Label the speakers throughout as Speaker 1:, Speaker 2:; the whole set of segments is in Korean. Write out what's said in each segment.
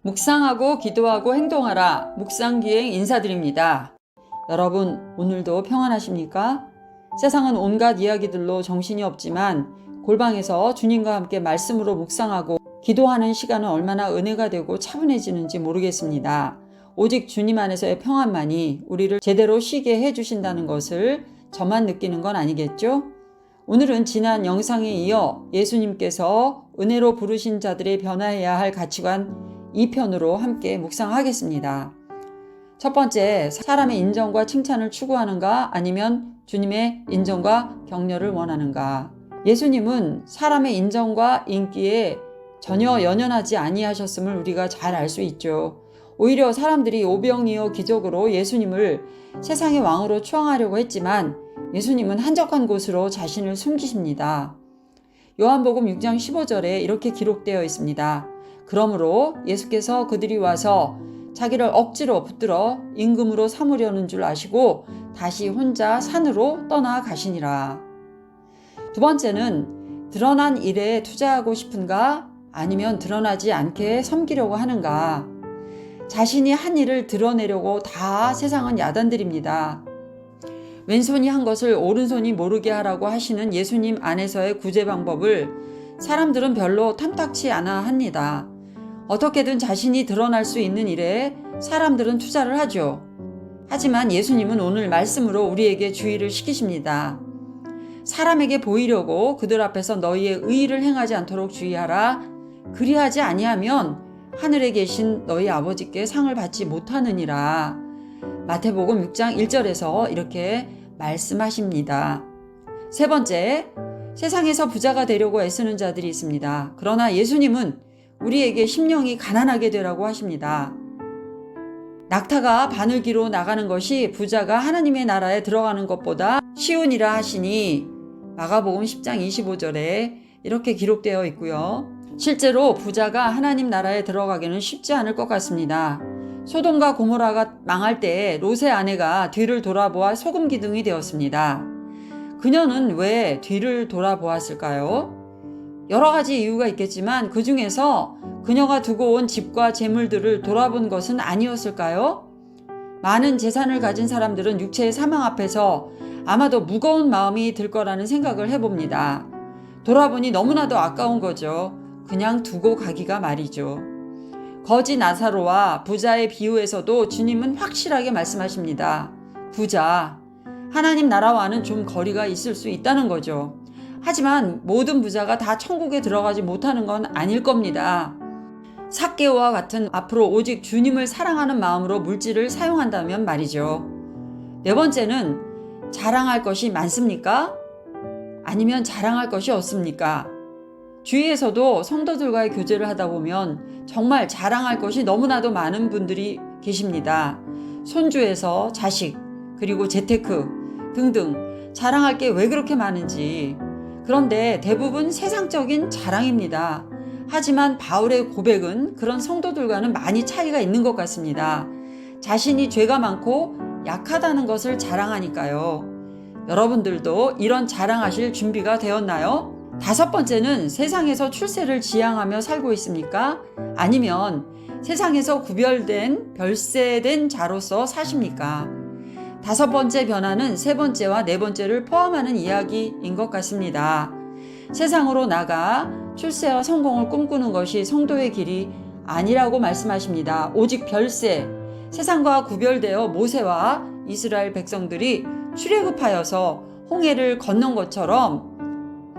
Speaker 1: 묵상하고 기도하고 행동하라. 묵상기행 인사드립니다. 여러분, 오늘도 평안하십니까? 세상은 온갖 이야기들로 정신이 없지만 골방에서 주님과 함께 말씀으로 묵상하고 기도하는 시간은 얼마나 은혜가 되고 차분해지는지 모르겠습니다. 오직 주님 안에서의 평안만이 우리를 제대로 쉬게 해주신다는 것을 저만 느끼는 건 아니겠죠? 오늘은 지난 영상에 이어 예수님께서 은혜로 부르신 자들의 변화해야 할 가치관 2편으로 함께 묵상하겠습니다. 첫 번째, 사람의 인정과 칭찬을 추구하는가 아니면 주님의 인정과 격려를 원하는가. 예수님은 사람의 인정과 인기에 전혀 연연하지 아니하셨음을 우리가 잘 알 수 있죠. 오히려 사람들이 오병이어 기적으로 예수님을 세상의 왕으로 추앙하려고 했지만 예수님은 한적한 곳으로 자신을 숨기십니다. 요한복음 6장 15절에 이렇게 기록되어 있습니다. 그러므로 예수께서 그들이 와서 자기를 억지로 붙들어 임금으로 삼으려는 줄 아시고 다시 혼자 산으로 떠나가시니라. 두 번째는 드러난 일에 투자하고 싶은가 아니면 드러나지 않게 섬기려고 하는가. 자신이 한 일을 드러내려고 다 세상은 야단들입니다. 왼손이 한 것을 오른손이 모르게 하라고 하시는 예수님 안에서의 구제 방법을 사람들은 별로 탐탁치 않아 합니다. 어떻게든 자신이 드러날 수 있는 일에 사람들은 투자를 하죠. 하지만 예수님은 오늘 말씀으로 우리에게 주의를 시키십니다. 사람에게 보이려고 그들 앞에서 너희의 의의를 행하지 않도록 주의하라. 그리하지 아니하면 하늘에 계신 너희 아버지께 상을 받지 못하느니라. 마태복음 6장 1절에서 이렇게 말씀하십니다. 세 번째, 세상에서 부자가 되려고 애쓰는 자들이 있습니다. 그러나 예수님은 우리에게 심령이 가난하게 되라고 하십니다. 낙타가 바늘기로 나가는 것이 부자가 하나님의 나라에 들어가는 것보다 쉬우니라 하시니 마가복음 10장 25절에 이렇게 기록되어 있고요. 실제로 부자가 하나님 나라에 들어가기는 쉽지 않을 것 같습니다. 소돔과 고모라가 망할 때 롯의 아내가 뒤를 돌아보아 소금 기둥이 되었습니다. 그녀는 왜 뒤를 돌아보았을까요? 여러 가지 이유가 있겠지만 그 중에서 그녀가 두고 온 집과 재물들을 돌아본 것은 아니었을까요? 많은 재산을 가진 사람들은 육체의 사망 앞에서 아마도 무거운 마음이 들 거라는 생각을 해봅니다. 돌아보니 너무나도 아까운 거죠. 그냥 두고 가기가 말이죠. 거지 나사로와 부자의 비유에서도 주님은 확실하게 말씀하십니다. 부자, 하나님 나라와는 좀 거리가 있을 수 있다는 거죠. 하지만 모든 부자가 다 천국에 들어가지 못하는 건 아닐 겁니다. 삭개오와 같은 앞으로 오직 주님을 사랑하는 마음으로 물질을 사용한다면 말이죠. 네 번째는 자랑할 것이 많습니까? 아니면 자랑할 것이 없습니까? 주위에서도 성도들과의 교제를 하다 보면 정말 자랑할 것이 너무나도 많은 분들이 계십니다. 손주에서 자식, 그리고 재테크 등등 자랑할 게 왜 그렇게 많은지. 그런데 대부분 세상적인 자랑입니다. 하지만 바울의 고백은 그런 성도들과는 많이 차이가 있는 것 같습니다. 자신이 죄가 많고 약하다는 것을 자랑하니까요. 여러분들도 이런 자랑하실 준비가 되었나요? 다섯 번째는 세상에서 출세를 지향하며 살고 있습니까? 아니면 세상에서 구별된 별세된 자로서 사십니까? 다섯 번째 변화는 세 번째와 네 번째를 포함하는 이야기인 것 같습니다. 세상으로 나가 출세와 성공을 꿈꾸는 것이 성도의 길이 아니라고 말씀하십니다. 오직 별세, 세상과 구별되어 모세와 이스라엘 백성들이 출애굽하여서 홍해를 건넌 것처럼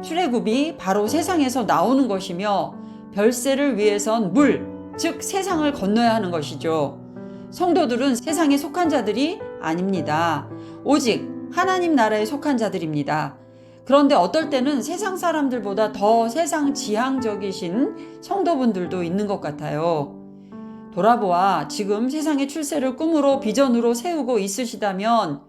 Speaker 1: 출애굽이 바로 세상에서 나오는 것이며 별세를 위해선 물, 즉 세상을 건너야 하는 것이죠. 성도들은 세상에 속한 자들이 아닙니다. 오직 하나님 나라에 속한 자들입니다. 그런데 어떨 때는 세상 사람들보다 더 세상 지향적이신 성도분들도 있는 것 같아요. 돌아보아 지금 세상의 출세를 꿈으로 비전으로 세우고 있으시다면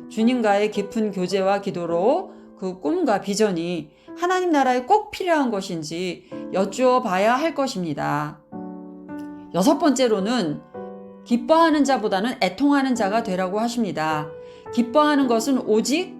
Speaker 1: 주님과의 깊은 교제와 기도로 그 꿈과 비전이 하나님 나라에 꼭 필요한 것인지 여쭈어 봐야 할 것입니다. 여섯 번째로는 기뻐하는 자보다는 애통하는 자가 되라고 하십니다. 기뻐하는 것은 오직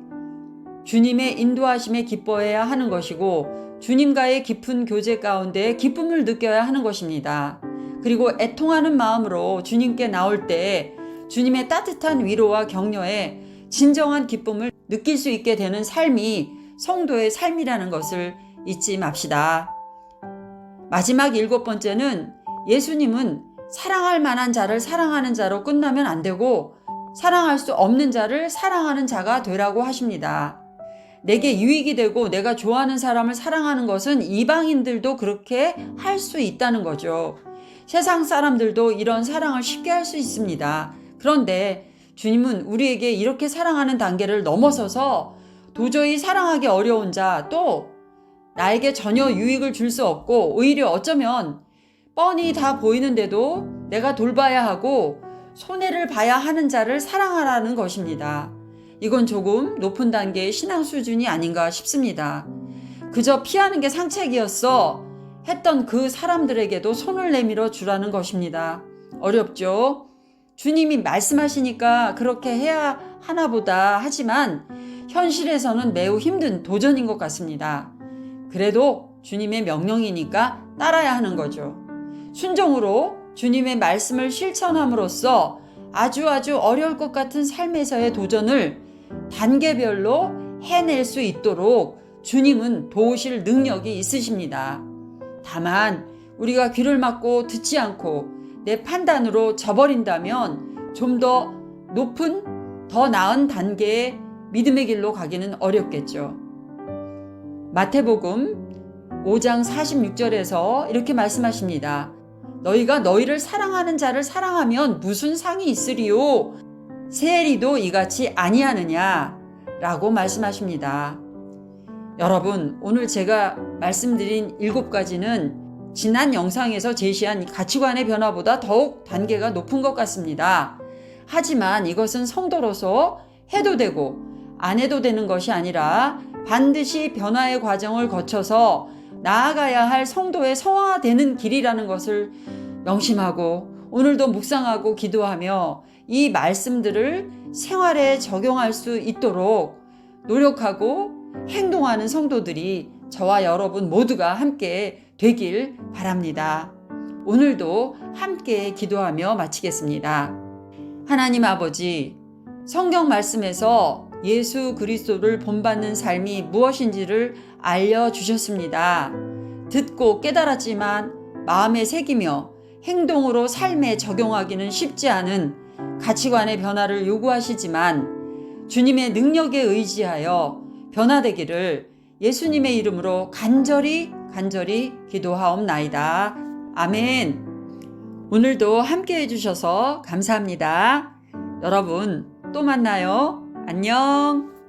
Speaker 1: 주님의 인도하심에 기뻐해야 하는 것이고 주님과의 깊은 교제 가운데 기쁨을 느껴야 하는 것입니다. 그리고 애통하는 마음으로 주님께 나올 때 주님의 따뜻한 위로와 격려에 진정한 기쁨을 느낄 수 있게 되는 삶이 성도의 삶이라는 것을 잊지 맙시다. 마지막 7번째는 예수님은 사랑할 만한 자를 사랑하는 자로 끝나면 안 되고 사랑할 수 없는 자를 사랑하는 자가 되라고 하십니다. 내게 유익이 되고 내가 좋아하는 사람을 사랑하는 것은 이방인들도 그렇게 할 수 있다는 거죠. 세상 사람들도 이런 사랑을 쉽게 할 수 있습니다. 그런데 주님은 우리에게 이렇게 사랑하는 단계를 넘어서서 도저히 사랑하기 어려운 자, 또 나에게 전혀 유익을 줄 수 없고 오히려 어쩌면 뻔히 다 보이는데도 내가 돌봐야 하고 손해를 봐야 하는 자를 사랑하라는 것입니다. 이건 조금 높은 단계의 신앙 수준이 아닌가 싶습니다. 그저 피하는 게 상책이었어 했던 그 사람들에게도 손을 내밀어 주라는 것입니다. 어렵죠? 주님이 말씀하시니까 그렇게 해야 하나 보다 하지만 현실에서는 매우 힘든 도전인 것 같습니다. 그래도 주님의 명령이니까 따라야 하는 거죠. 순종으로 주님의 말씀을 실천함으로써 아주 어려울 것 같은 삶에서의 도전을 단계별로 해낼 수 있도록 주님은 도우실 능력이 있으십니다. 다만 우리가 귀를 막고 듣지 않고 내 판단으로 저버린다면 좀 더 높은, 더 나은 단계의 믿음의 길로 가기는 어렵겠죠. 마태복음 5장 46절에서 이렇게 말씀하십니다. 너희가 너희를 사랑하는 자를 사랑하면 무슨 상이 있으리요? 세리도 이같이 아니하느냐? 라고 말씀하십니다. 여러분, 오늘 제가 말씀드린 7가지는 지난 영상에서 제시한 가치관의 변화보다 더욱 단계가 높은 것 같습니다. 하지만 이것은 성도로서 해도 되고 안 해도 되는 것이 아니라 반드시 변화의 과정을 거쳐서 나아가야 할 성도의 성화되는 길이라는 것을 명심하고 오늘도 묵상하고 기도하며 이 말씀들을 생활에 적용할 수 있도록 노력하고 행동하는 성도들이 저와 여러분 모두가 함께 되길 바랍니다. 오늘도 함께 기도하며 마치겠습니다. 하나님 아버지, 성경 말씀에서 예수 그리스도를 본받는 삶이 무엇인지를 알려주셨습니다. 듣고 깨달았지만 마음에 새기며 행동으로 삶에 적용하기는 쉽지 않은 가치관의 변화를 요구하시지만 주님의 능력에 의지하여 변화되기를 예수님의 이름으로 간절히 기도하옵나이다. 아멘. 오늘도 함께 해주셔서 감사합니다. 여러분 또 만나요. 안녕.